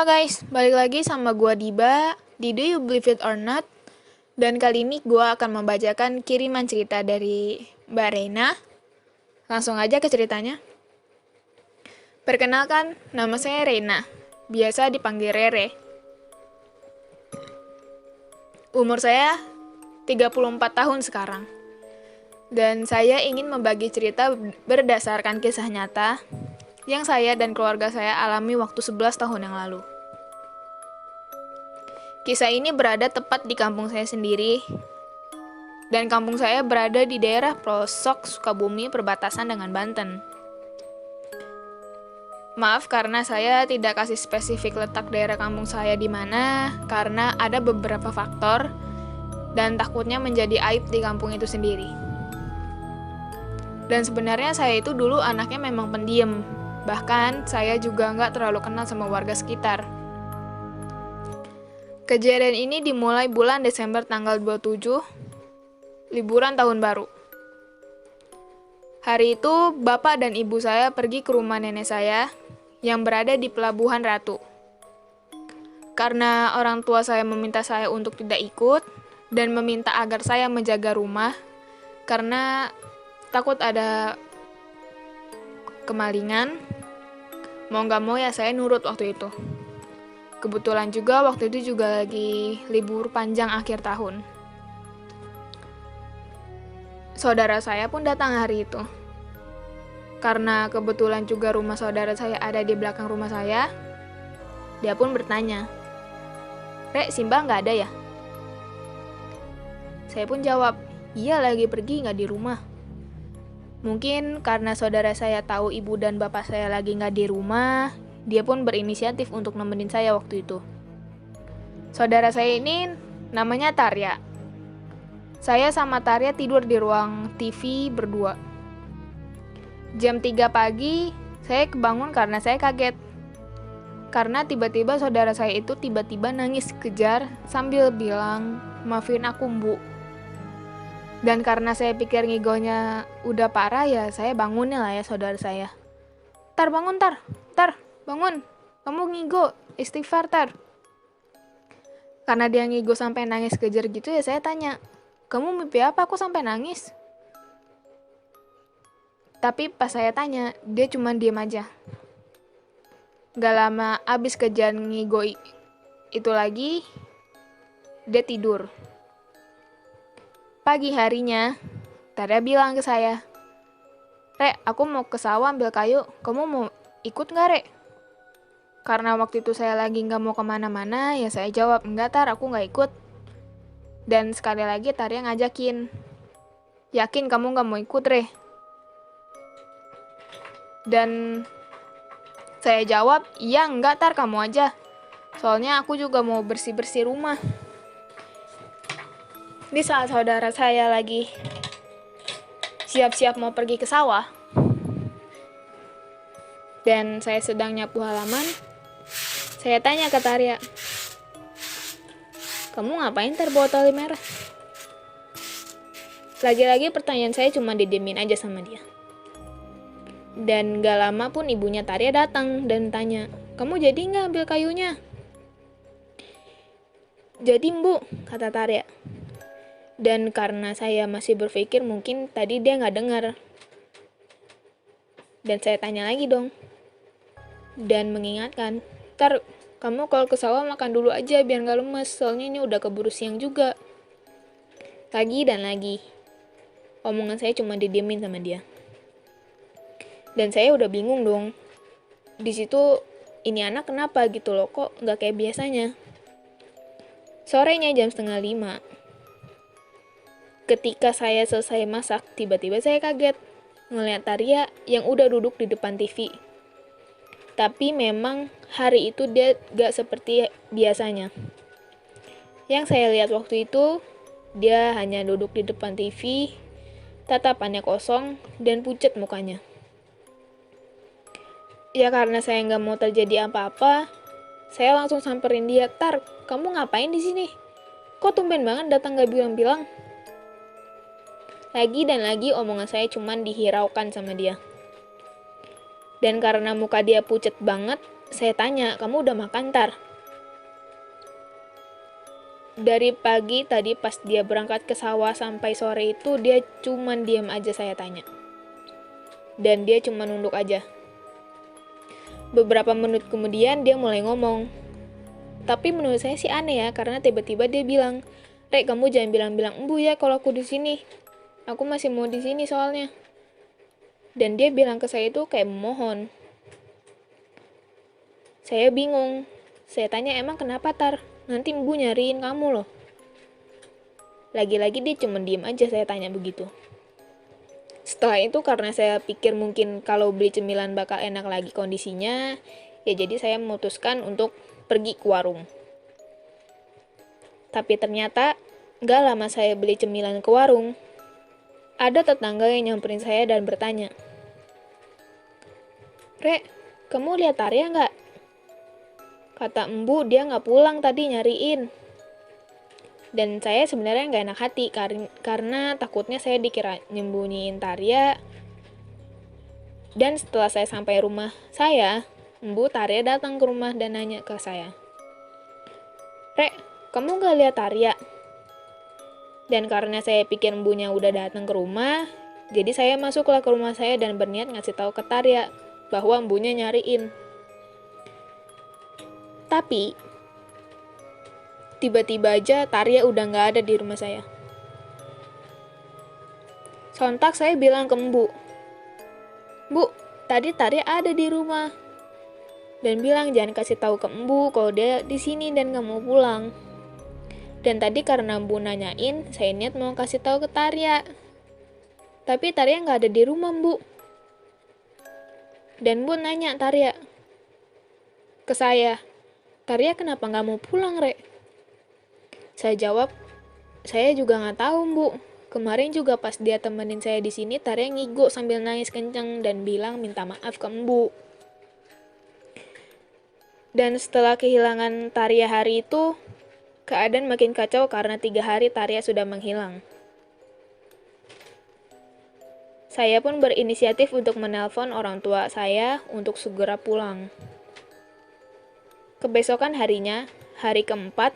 Halo guys, balik lagi sama gua Diba di Do You Believe It or Not. Dan kali ini gua akan membacakan kiriman cerita dari Mbak Reina. Langsung aja ke ceritanya. Perkenalkan, nama saya Reina. Biasa dipanggil Rere. Umur saya 34 tahun sekarang. Dan saya ingin membagi cerita berdasarkan kisah nyata yang saya dan keluarga saya alami waktu 11 tahun yang lalu. Kisah ini berada tepat di kampung saya sendiri, dan kampung saya berada di daerah pelosok Sukabumi perbatasan dengan Banten. Maaf karena saya tidak kasih spesifik letak daerah kampung saya di mana, karena ada beberapa faktor, dan takutnya menjadi aib di kampung itu sendiri. Dan sebenarnya saya itu dulu anaknya memang pendiam, bahkan saya juga nggak terlalu kenal sama warga sekitar. Kejadian ini dimulai bulan Desember tanggal 27, liburan tahun baru. Hari itu, bapak dan ibu saya pergi ke rumah nenek saya yang berada di Pelabuhan Ratu. Karena orang tua saya meminta saya untuk tidak ikut dan meminta agar saya menjaga rumah karena takut ada kemalingan, mau nggak mau ya saya nurut waktu itu. Kebetulan juga waktu itu juga lagi libur panjang akhir tahun. Saudara saya pun datang hari itu. Karena kebetulan juga rumah saudara saya ada di belakang rumah saya, dia pun bertanya, "Rek, Simba nggak ada ya?" Saya pun jawab, "Iya lagi pergi nggak di rumah." Mungkin karena saudara saya tahu ibu dan bapak saya lagi nggak di rumah, dia pun berinisiatif untuk nemenin saya waktu itu. Saudara saya ini namanya Tarya. Saya sama Tarya tidur di ruang TV berdua. Jam 3 pagi, saya kebangun karena saya kaget. Karena tiba-tiba saudara saya itu tiba-tiba nangis kejar sambil bilang, "Maafin aku, Bu." Dan karena saya pikir ngigonya udah parah ya, saya bangunin lah ya saudara saya. "Tar, bangun, Tar. Tar, bangun. Kamu ngigo, istighfar, Tar." Karena dia ngigo sampai nangis kejar gitu ya saya tanya, "Kamu mimpi apa aku sampai nangis?" Tapi pas saya tanya, dia cuma diem aja. Gak lama abis kejar ngigo itu lagi, dia tidur. Pagi harinya, Tarya bilang ke saya, "Rek, aku mau ke sawah ambil kayu, kamu mau ikut gak, Rek?" Karena waktu itu saya lagi gak mau kemana-mana, ya saya jawab, "Enggak, Tar, aku gak ikut." Dan sekali lagi Tarya ngajakin, "Yakin kamu gak mau ikut, Re?" Dan saya jawab, "Iya, enggak, Tar, kamu aja. Soalnya aku juga mau bersih-bersih rumah." Di saat saudara saya lagi siap-siap mau pergi ke sawah, dan saya sedang nyapu halaman, saya tanya ke Tarya, "Kamu ngapain Tar bawa tali merah?" Lagi-lagi pertanyaan saya cuma didiemin aja sama dia. Dan gak lama pun ibunya Tarya datang dan tanya, "Kamu jadi nggak ambil kayunya?" "Jadi, Bu," kata Tarya. Dan karena saya masih berpikir mungkin tadi dia nggak dengar. Dan saya tanya lagi dong. Dan mengingatkan, "Tar, kamu kalau ke sawah makan dulu aja biar nggak lemes, soalnya ini udah keburu siang juga." Lagi dan lagi. Omongan saya cuma didiemin sama dia. Dan saya udah bingung dong. Di situ ini anak kenapa gitu loh, kok nggak kayak biasanya. Sorenya jam 4:30. Ketika saya selesai masak, tiba-tiba saya kaget ngeliat Tarya yang udah duduk di depan TV. Tapi memang hari itu dia gak seperti biasanya. Yang saya lihat waktu itu, dia hanya duduk di depan TV, tatapannya kosong, dan pucat mukanya. Ya karena saya gak mau terjadi apa-apa, saya langsung samperin dia, "Tar, kamu ngapain di sini? Kok tumben banget datang gak bilang-bilang?" Lagi dan lagi omongan saya cuman dihiraukan sama dia. Dan karena muka dia pucat banget, Saya tanya, kamu udah makan, Tar? Dari pagi tadi pas dia berangkat ke sawah sampai sore itu dia cuman diam aja saya tanya. Dan dia cuma nunduk aja. Beberapa menit kemudian dia mulai ngomong. Tapi menurut saya sih aneh ya, karena tiba-tiba dia bilang, "Rek, kamu jangan bilang-bilang embu ya kalau aku di sini. Aku masih mau di sini soalnya." Dan dia bilang ke saya itu kayak memohon. Saya bingung. Saya tanya, "Emang kenapa, Tar? Nanti embu nyariin kamu loh." Lagi-lagi dia cuma diem aja saya tanya begitu. Setelah itu karena saya pikir mungkin kalau beli cemilan bakal enak lagi kondisinya, ya jadi saya memutuskan untuk pergi ke warung. Tapi ternyata gak lama saya beli cemilan ke warung, ada tetangga yang nyamperin saya dan bertanya, "Rek, kamu lihat Arya nggak? Kata embu dia nggak pulang tadi nyariin." Dan saya sebenarnya nggak enak hati karena takutnya saya dikira nyembunyiin Tarya. Dan setelah saya sampai rumah saya, embu Tarya datang ke rumah dan nanya ke saya, "Rek, kamu nggak lihat Tarya?" Dan karena saya pikir embunya udah datang ke rumah, jadi saya masuklah ke rumah saya dan berniat ngasih tahu ke Tarya bahwa embunya nyariin. Tapi tiba-tiba aja Tarya udah nggak ada di rumah saya. Sontak saya bilang ke embu, "Bu, tadi Tarya ada di rumah." Dan bilang jangan kasih tahu ke embu kalau dia di sini dan nggak mau pulang. Dan tadi karena embu nanyain, saya niat mau kasih tahu ke Tarya. Tapi Tarya nggak ada di rumah, Bu. Dan Bu nanya Tarya ke saya, "Tarya kenapa nggak mau pulang, Rek?" Saya jawab, "Saya juga nggak tahu, Bu. Kemarin juga pas dia temenin saya di sini, Tarya ngigo sambil nangis kenceng dan bilang minta maaf ke Embu." Dan setelah kehilangan Tarya hari itu, keadaan makin kacau karena 3 hari Tarya sudah menghilang. Saya pun berinisiatif untuk menelpon orang tua saya untuk segera pulang. Kebesokan harinya, hari keempat,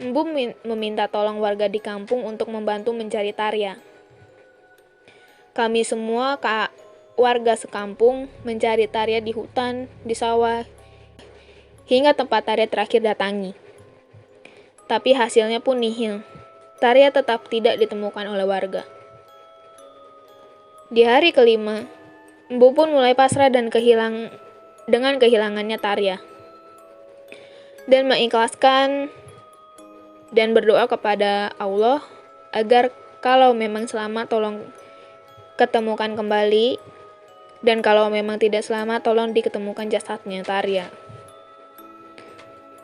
Embu meminta tolong warga di kampung untuk membantu mencari Tarya. Kami semua warga sekampung mencari Tarya di hutan, di sawah, hingga tempat Tarya terakhir datangi. Tapi hasilnya pun nihil. Tarya tetap tidak ditemukan oleh warga. Di hari kelima, Embu pun mulai pasrah dan dengan kehilangannya Tarya. Dan mengikhlaskan dan berdoa kepada Allah agar kalau memang selamat tolong ketemukan kembali, dan kalau memang tidak selamat tolong diketemukan jasadnya Tarya.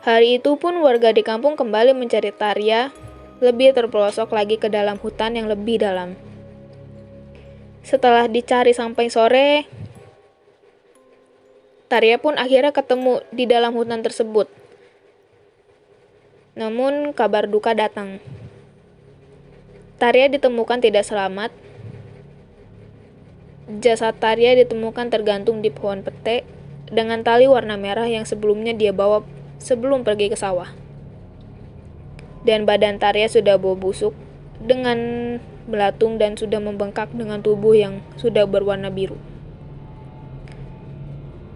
Hari itu pun warga di kampung kembali mencari Tarya, lebih terpelosok lagi ke dalam hutan yang lebih dalam. Setelah dicari sampai sore, Tarya pun akhirnya ketemu di dalam hutan tersebut. Namun kabar duka datang. Tarya ditemukan tidak selamat. Jasad Tarya ditemukan tergantung di pohon pete dengan tali warna merah yang sebelumnya dia bawa sebelum pergi ke sawah. Dan badan Tarya sudah bau busuk dengan belatung dan sudah membengkak dengan tubuh yang sudah berwarna biru.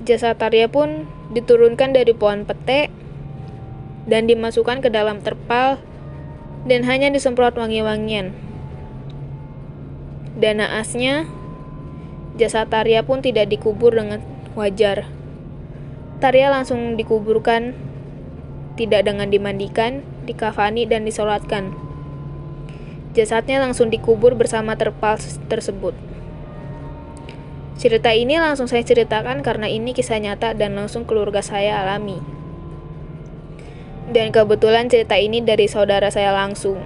Jasad Tarya pun diturunkan dari pohon pete dan dimasukkan ke dalam terpal dan hanya disemprot wangi-wangian. Dan naasnya, jasad Tarya pun tidak dikubur dengan wajar. Tarya langsung dikuburkan, tidak dengan dimandikan, dikafani dan disolatkan. Jasadnya langsung dikubur bersama terpal tersebut. Cerita ini langsung saya ceritakan karena ini kisah nyata dan langsung keluarga saya alami. Dan kebetulan cerita ini dari saudara saya langsung.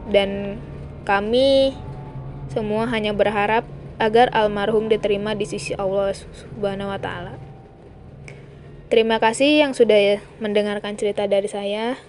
Dan kami semua hanya berharap agar almarhum diterima di sisi Allah Subhanahu wa Ta'ala. Terima kasih yang sudah mendengarkan cerita dari saya.